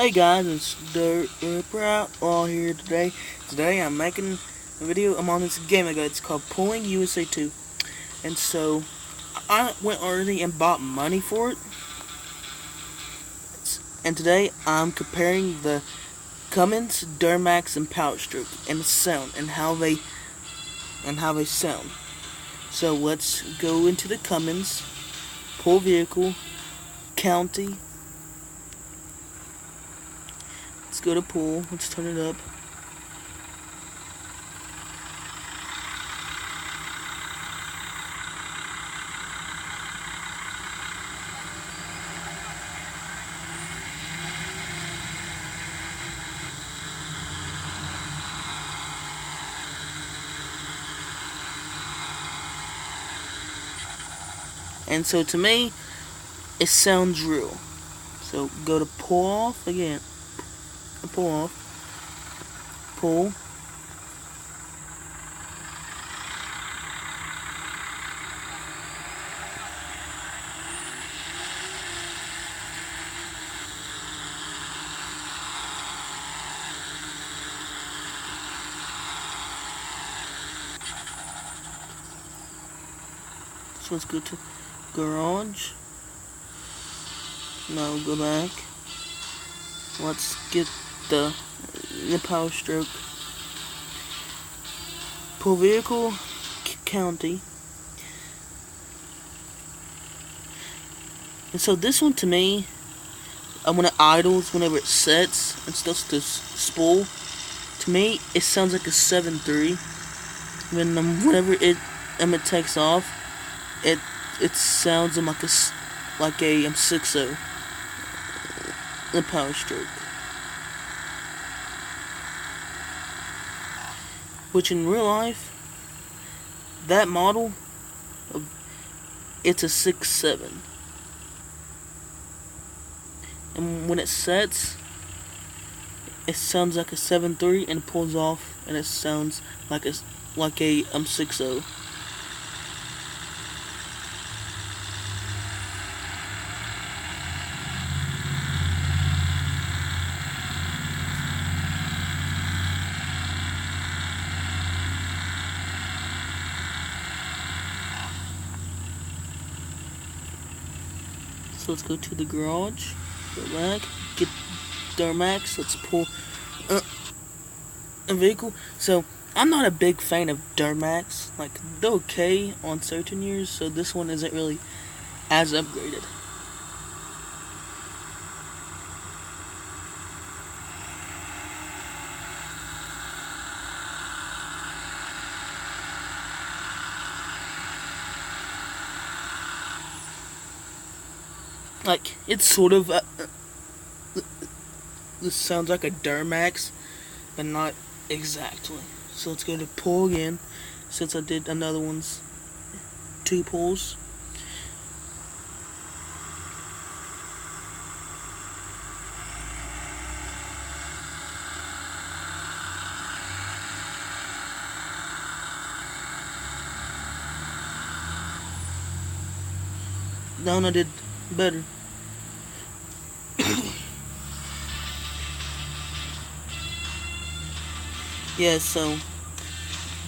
Hey guys, it's Dirt Outlaw here today. Today I'm making a video. I'm on this game I got. It's called Pulling USA 2. And so I went already and bought money for it. And today I'm comparing the Cummins, Duramax, and Power Stroke and the sound and how they sound. So let's go into the Cummins, pull vehicle, county. Let's go to pool. Let's turn it up. And so to me, it sounds real. So go to pull off again. Pull off. Pull. So let's go to garage. Now go back. Let's get the Power Stroke. Pull vehicle, county. And so this one to me, when it idles, whenever it sets and starts to spool, to me it sounds like a 7.3. Whenever it takes off, it sounds like a 6.0. The Power Stroke, which in real life, that model, it's a 6.7, and when it sets, it sounds like a 7.3, and it pulls off, and it sounds like a 6.0. So let's go to the garage, go back, get Duramax, let's pull a vehicle. So I'm not a big fan of Duramax, like they're okay on certain years, so this one isn't really as upgraded. Like, it's sort of this sounds like a Duramax, but not exactly. So let's go to pull again, since I did another one's 2 pulls. That one I did better. Yeah, so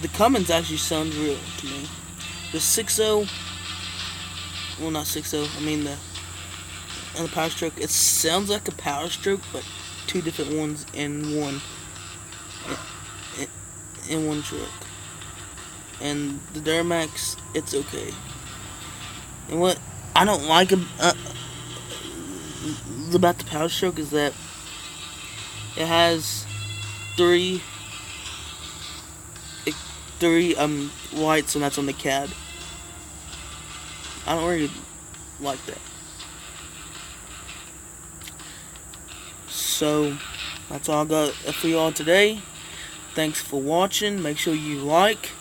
the Cummins actually sounds real to me. The 6.0, well, not 6.0, I mean the Power Stroke, it sounds like a Power Stroke, but 2 different ones in one truck. And the Duramax, it's okay. And what I don't like about the Power Stroke is that it has three lights, and that's on the cab. I don't really like that. So that's all I got for y'all today. Thanks for watching. Make sure you like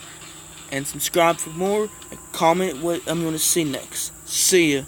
and subscribe for more, and comment what I'm going to see next. See ya.